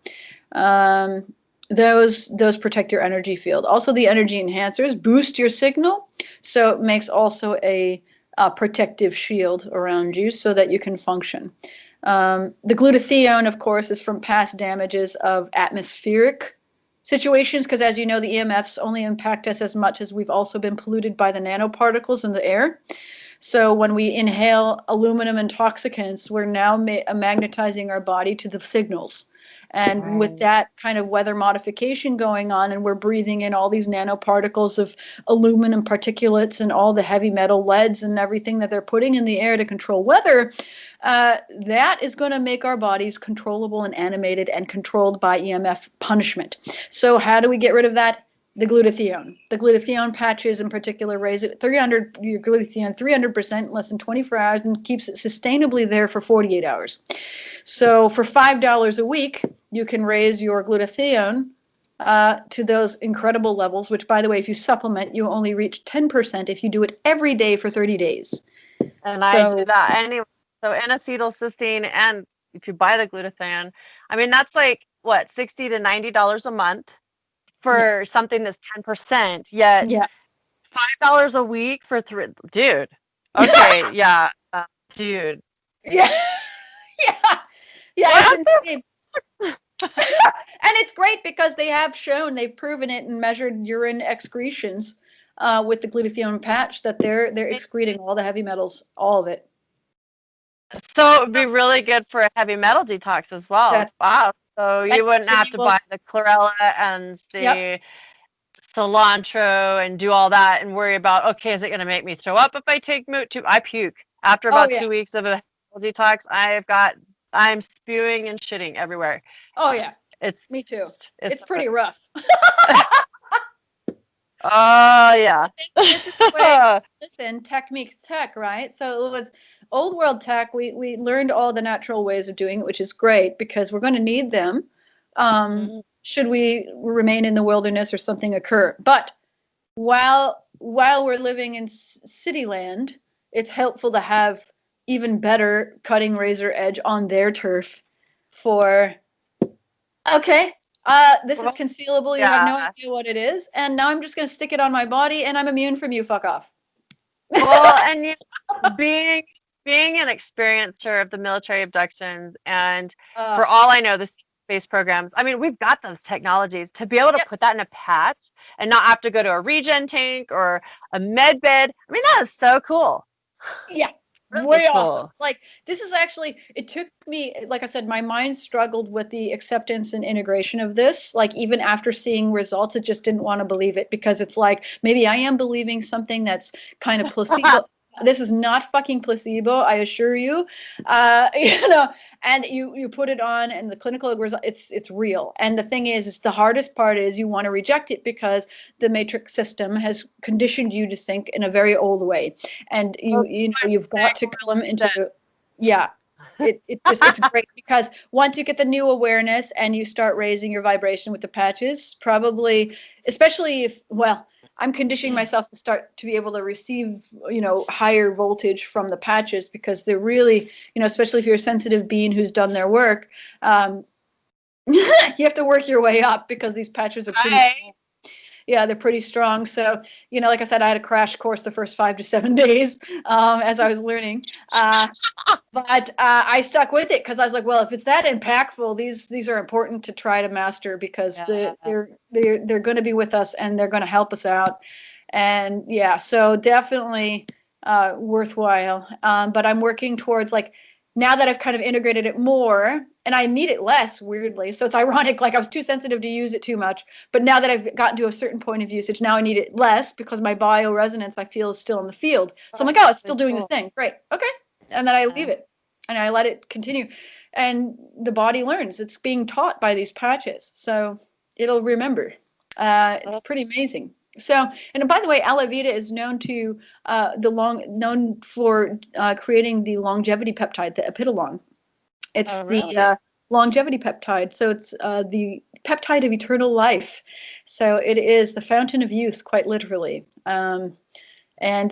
Those protect your energy field. Also, the energy enhancers boost your signal, so it makes also a protective shield around you so that you can function. The glutathione, of course, is from past damages of atmospheric situations, because as you know, the EMFs only impact us as much as we've also been polluted by the nanoparticles in the air. So when we inhale aluminum intoxicants, we're now magnetizing our body to the signals. And with that kind of weather modification going on, and we're breathing in all these nanoparticles of aluminum particulates and all the heavy metal leads and everything that they're putting in the air to control weather, that is going to make our bodies controllable and animated and controlled by EMF punishment. So how do we get rid of that? The glutathione. The glutathione patches in particular raise it 300, your glutathione 300% in less than 24 hours and keeps it sustainably there for 48 hours. So for $5 a week, you can raise your glutathione to those incredible levels, which, by the way, if you supplement, you only reach 10% if you do it every day for 30 days. And I do that anyway. So N-acetylcysteine, and if you buy the glutathione, I mean, that's like, what, $60 to $90 a month for something that's 10%, yet $5 a week for dude. Okay, yeah, dude. Yeah. It's insane. And it's great because they have shown, they've proven it and measured urine excretions with the glutathione patch that they're excreting all the heavy metals, all of it. So it would be really good for a heavy metal detox as well. Wow. So you wouldn't have to buy the chlorella and the cilantro and do all that and worry about, okay, is it going to make me throw up if I take I puke. After about 2 weeks of a detox, I'm spewing and shitting everywhere. Oh yeah. Me too. It's pretty rough. Oh yeah. This is the way, listen, tech meets tech, right? So it was old world tech. We learned all the natural ways of doing it, which is great because we're going to need them. Should we remain in the wilderness or something occur? But while we're living in city land, it's helpful to have even better cutting razor edge on their turf for, okay, this is concealable. You have no idea what it is. And now I'm just going to stick it on my body and I'm immune from you. Fuck off. Well, and being an experiencer of the military abductions and for all I know, the space programs, I mean, we've got those technologies to be able to put that in a patch and not have to go to a regen tank or a med bed. I mean, that is so cool. Yeah. Way awesome. Like, this is actually, it took me, like I said, my mind struggled with the acceptance and integration of this. Like, even after seeing results, it just didn't want to believe it because it's like, maybe I am believing something that's kind of placebo. This is not fucking placebo, I assure you. You know, and you put it on and the clinical result, it's real. And the thing is the hardest part is you want to reject it because the matrix system has conditioned you to think in a very old way. And you've got to come into it's great because once you get the new awareness and you start raising your vibration with the patches, probably, especially if, well, I'm conditioning myself to start to be able to receive, higher voltage from the patches because they're really, especially if you're a sensitive being who's done their work, you have to work your way up because these patches are pretty they're pretty strong. So, like I said, I had a crash course the first 5 to 7 days as I was learning. But I stuck with it because I was like, well, if it's that impactful, these are important to try to master because they're going to be with us and they're going to help us out. And so definitely worthwhile. But I'm working towards, like, now that I've kind of integrated it more, and I need it less, weirdly. So it's ironic, like I was too sensitive to use it too much. But now that I've gotten to a certain point of usage, now I need it less because my bioresonance, I feel, is still in the field. So I'm like, oh, it's still doing the thing. Great. Okay. And then I leave it and I let it continue. And the body learns. It's being taught by these patches. So it'll remember. It's pretty amazing. So, and by the way, aloe vera is known to known for creating the longevity peptide, the epidolon. It's the longevity peptide. So it's the peptide of eternal life. So it is the fountain of youth, quite literally. And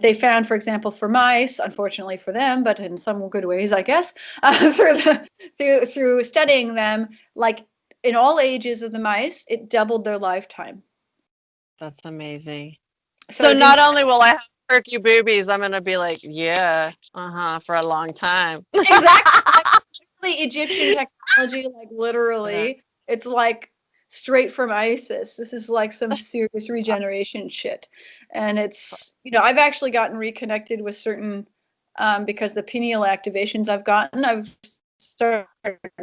they found, for example, for mice, unfortunately for them, but in some good ways, I guess, through studying them, like in all ages of the mice, it doubled their lifetime. That's amazing. So not only will I have perky boobies, I'm going to be like, for a long time. Exactly. Egyptian technology, like literally, it's like straight from Isis. This is like some serious regeneration shit. And it's, I've actually gotten reconnected with certain because the pineal activations I've gotten, I've started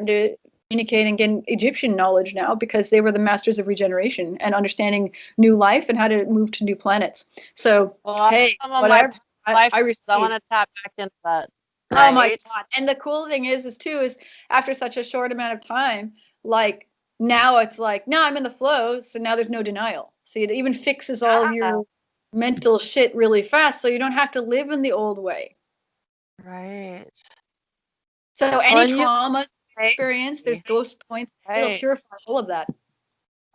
to communicate and get Egyptian knowledge now because they were the masters of regeneration and understanding new life and how to move to new planets. So, Well, hey, some of what my life, I I received. want to tap back into that. Oh my Right? God. And the cool thing is after such a short amount of time, like now it's like, no, I'm in the flow. So now there's no denial. See, it even fixes all of Yeah. your mental shit really fast. So you don't have to live in the old way. Right. So any When you traumas experience, there's ghost points. It'll right. purify all of that.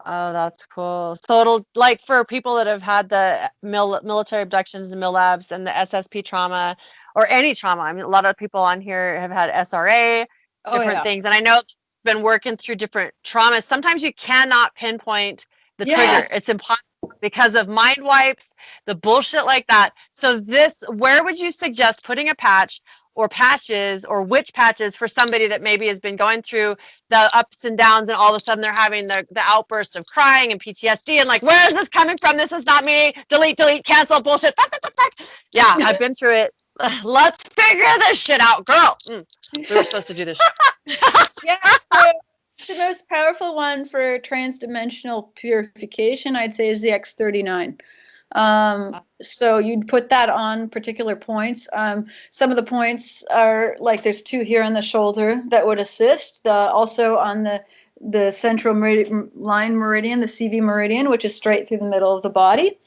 Oh, that's cool. So it'll, like, for people that have had the military abductions and labs and the SSP trauma or any trauma. I mean, a lot of people on here have had SRA, Oh different yeah. things. And I know it's been working through different traumas. Sometimes you cannot pinpoint the trigger. Yes. It's impossible because of mind wipes, the bullshit like that. So where would you suggest putting a patch or patches, or which patches, for somebody that maybe has been going through the ups and downs and all of a sudden they're having the outburst of crying and PTSD and like, where is this coming from? This is not me. Delete, cancel, bullshit. Fuck, fuck, fuck, fuck. Yeah, I've been through it. Let's figure this shit out, girl. We were supposed to do this shit. Yeah. So the most powerful one for transdimensional purification, I'd say, is the X39. So you'd put that on particular points. Some of the points are like there's two here on the shoulder that would assist. Also on the central line meridian, the CV meridian, which is straight through the middle of the body,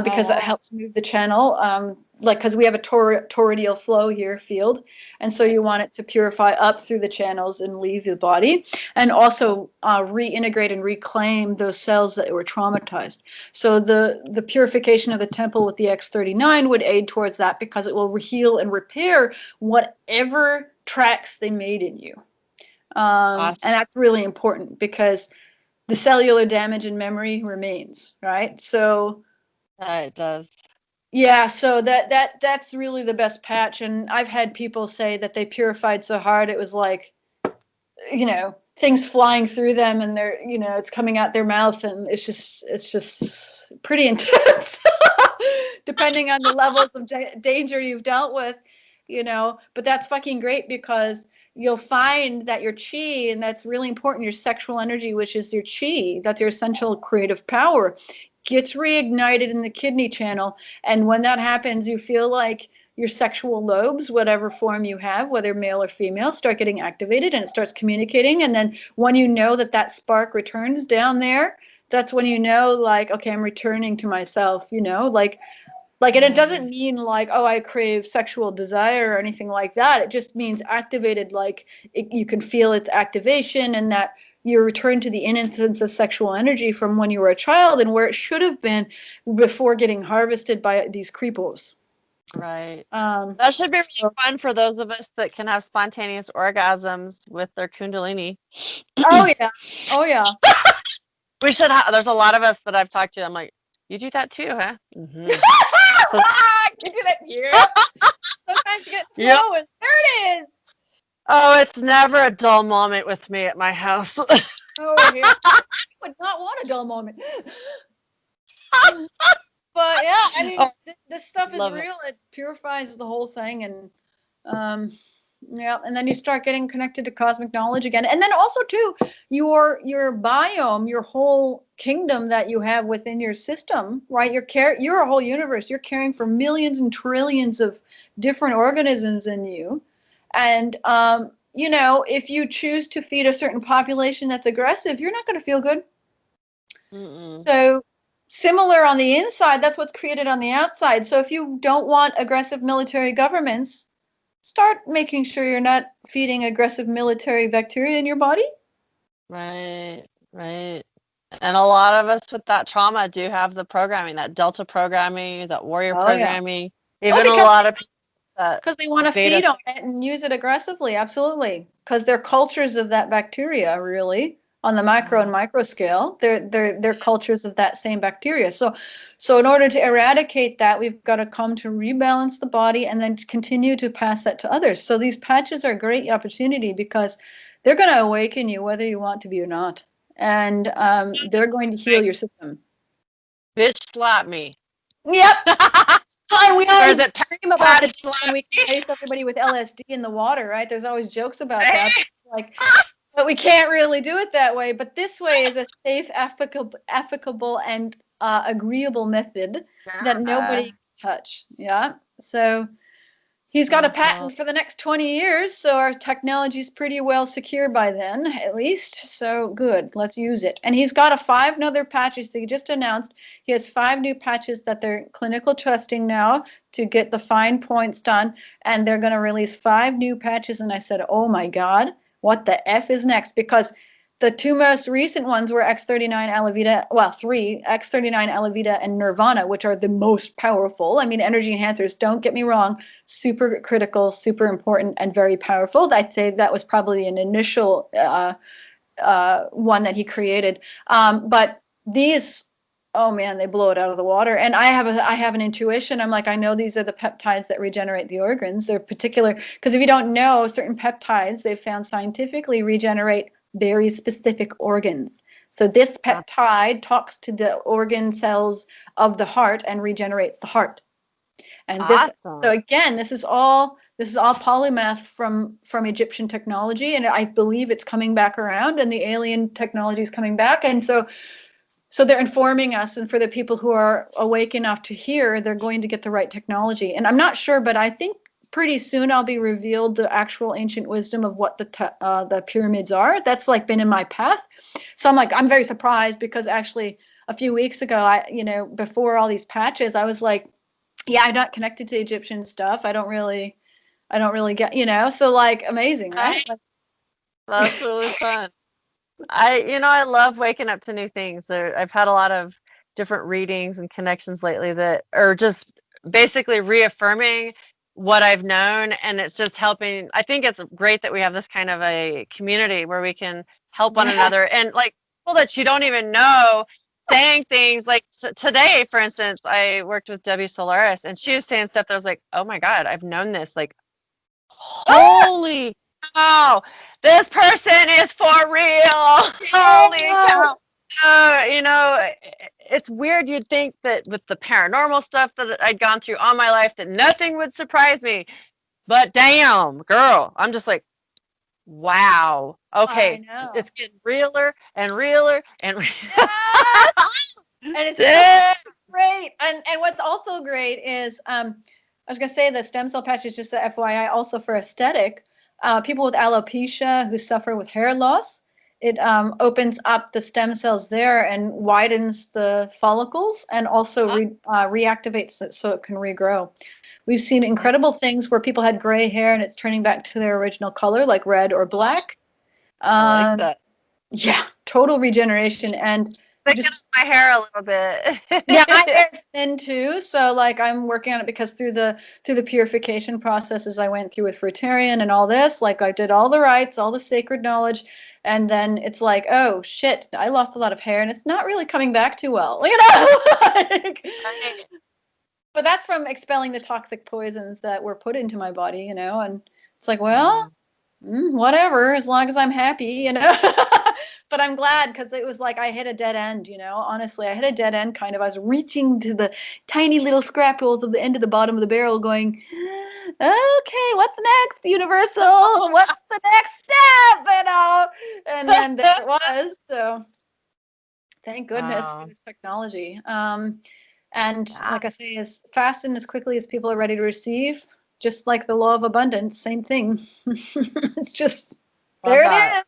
because that helps move the channel. Like because we have a toroidal flow here field, and so you want it to purify up through the channels and leave the body, and also reintegrate and reclaim those cells that were traumatized. So the purification of the temple with the X39 would aid towards that because it will heal and repair whatever tracks they made in you. Awesome. And that's really important because the cellular damage and memory remains, right? So it does. yeah, so that's really the best patch. And I've had people say that they purified so hard it was like, things flying through them and they're, it's coming out their mouth, and it's just pretty intense depending on the levels of danger you've dealt with, but that's fucking great because you'll find that your chi, and that's really important, your sexual energy, which is your chi, that's your essential creative power, gets reignited in the kidney channel. And when that happens, you feel like your sexual lobes, whatever form you have, whether male or female, start getting activated and it starts communicating. And then when you know that spark returns down there, that's when you know, like, okay, I'm returning to myself, and it doesn't mean like, oh, I crave sexual desire or anything like that. It just means activated, like you can feel its activation, and that you return to the innocence of sexual energy from when you were a child and where it should have been before getting harvested by these creepos. Right. That should be really fun for those of us that can have spontaneous orgasms with their kundalini. Oh yeah. Oh yeah. We should have. There's a lot of us that I've talked to. I'm like, you do that too, huh? Mm-hmm. So, you do that here. Sometimes you get slow, and there it is. Oh, it's never a dull moment with me at my house. Oh yeah. I would not want a dull moment. But yeah, I mean, this stuff is real. It purifies the whole thing, and yeah, and then you start getting connected to cosmic knowledge again, and then also too, your biome, your whole kingdom that you have within your system, right? You're a whole universe. You're caring for millions and trillions of different organisms in you, and if you choose to feed a certain population that's aggressive, you're not going to feel good. So similar on the inside, that's what's created on the outside. So if you don't want aggressive military governments, start making sure you're not feeding aggressive military bacteria in your body. Right. And a lot of us with that trauma do have the programming, that Delta programming, that warrior programming. Yeah. Even a lot of people because they want to feed on it and use it aggressively. Absolutely. Because they're cultures of that bacteria, really. On the macro and micro scale, they're cultures of that same bacteria. So in order to eradicate that, we've got to come to rebalance the body and then continue to pass that to others. So these patches are a great opportunity because they're going to awaken you whether you want to be or not, and they're going to heal your system. Bitch slap me. Yep. And we Or always is it dream about the patch day when we ice everybody with LSD in the water, right? There's always jokes about right? that. Like, but we can't really do it that way. But this way is a safe, ethical, and agreeable method that Yeah. nobody can touch. Yeah. So he's got a Mhm. patent for the next 20 years, so our technology is pretty well secure by then, at least. So good, let's use it. And he's got 5 other patches that he just announced. He has 5 new patches that they're clinical testing now to get the fine points done, and they're going to release 5 new patches. And I said, oh my God, what the F is next? Because the 2 most recent ones were X39 Alavita, well, 3, X39 Alavita and Nirvana, which are the most powerful. I mean, energy enhancers, don't get me wrong, super critical, super important, and very powerful. I'd say that was probably an initial one that he created. But these, oh man, they blow it out of the water. And I have an intuition. I'm like, I know these are the peptides that regenerate the organs. They're particular, because if you don't know, certain peptides they've found scientifically regenerate very specific organs. So this peptide talks to the organ cells of the heart and regenerates the heart. And this, so Awesome. again, this is all polymath from Egyptian technology, and I believe it's coming back around, and the alien technology is coming back, and so they're informing us, and for the people who are awake enough to hear, they're going to get the right technology. And I'm not sure, but I think pretty soon I'll be revealed the actual ancient wisdom of what the pyramids are. That's like been in my path, so I'm very surprised, because actually a few weeks ago, before all these patches, I was like, yeah, I'm not connected to Egyptian stuff. I don't really get, so like amazing, right? Right? That's really fun. I love waking up to new things. I've had a lot of different readings and connections lately that are just basically reaffirming what I've known, and it's just helping. I think it's great that we have this kind of a community where we can help one Yes. another, and like people that you don't even know saying things like today, for instance, I worked with Debbie Solaris, and she was saying stuff that was like, oh my God, I've known this. Like, holy cow, this person is for real. Holy Yeah. cow. It's weird. You'd think that with the paranormal stuff that I'd gone through all my life that nothing would surprise me. But damn, girl, I'm just like, wow. I Okay, know. it's getting realer and realer and Yes. And it's so yeah. great. And what's also great is I was gonna say the stem cell patch is just a FYI also for aesthetic. People with alopecia who suffer with hair loss, it opens up the stem cells there and widens the follicles, and also reactivates it so it can regrow. We've seen incredible things where people had gray hair and it's turning back to their original color, like red or black. I like Um, that. yeah, total regeneration. And Thicken just, up my hair a little yeah, my bit. hair is thin too, so like I'm working on it, because through the purification processes I went through with Fruitarian and all this, like I did all the rites, all the sacred knowledge, and then it's like, oh shit, I lost a lot of hair and it's not really coming back too well, Like, Right. but that's from expelling the toxic poisons that were put into my body, and it's like, well, Mm. whatever, as long as I'm happy. But I'm glad, because it was like I hit a dead end. Honestly, I hit a dead end kind of. I was reaching to the tiny little scrapules of the end of the bottom of the barrel going, okay, what's next, Universal? What's the next step? And then there it was. So thank goodness for Wow. this technology. And Yeah. like I say, as fast and as quickly as people are ready to receive, just like the law of abundance, same thing. It's just, Love there it that. is.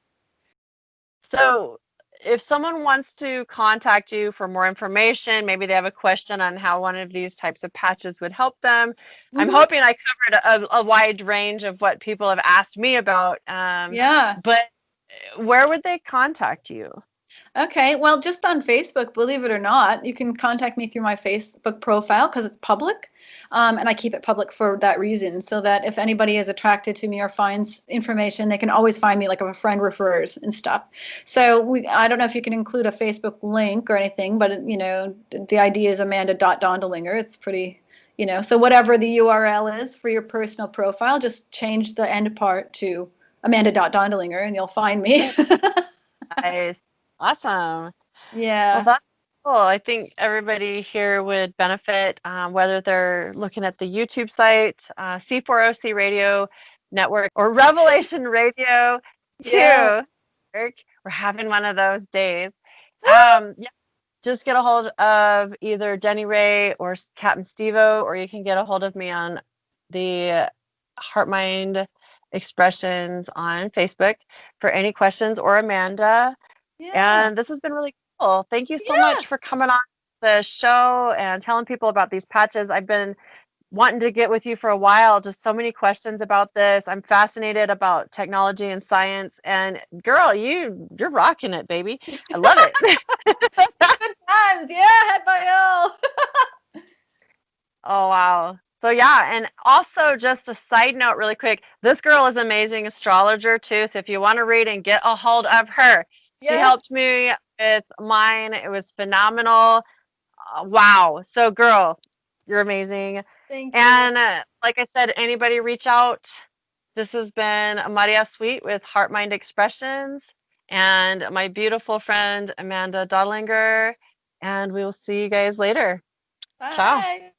So, if someone wants to contact you for more information, maybe they have a question on how one of these types of patches would help them. I'm Hmm. hoping I covered a wide range of what people have asked me about. Yeah. But where would they contact you? Okay. Well, just on Facebook, believe it or not, you can contact me through my Facebook profile, because it's public. And I keep it public for that reason, so that if anybody is attracted to me or finds information, they can always find me, like if a friend refers and stuff. So I don't know if you can include a Facebook link or anything, but the idea is Amanda.Dondelinger. It's pretty, so whatever the URL is for your personal profile, just change the end part to Amanda.Dondelinger and you'll find me. Nice. Awesome. Well, Yeah. that's Cool. I think everybody here would benefit, whether they're looking at the YouTube site, C4OC Radio Network, or Revelation Radio Yeah. 2. We're having one of those days. Yeah, just get a hold of either Denny Ray or Captain Stevo, or you can get a hold of me on the HeartMind Expressions on Facebook for any questions, or Amanda. Yeah. And this has been really cool. Thank you so Yeah. much for coming on the show and telling people about these patches. I've been wanting to get with you for a while. Just so many questions about this. I'm fascinated about technology and science. And girl, you're rocking it, baby. I love it. Good times. Yeah, head by L. Oh wow. So yeah, and also just a side note really quick, this girl is an amazing astrologer too. So if you want to read and get a hold of her, she Yes. helped me with mine. It was phenomenal. Wow. So girl, you're amazing. Thank you. And like I said, anybody reach out. This has been Amária Sweet with HeartMind Expressions and my beautiful friend Amanda Dondelinger. And we will see you guys later. Ciao. Bye.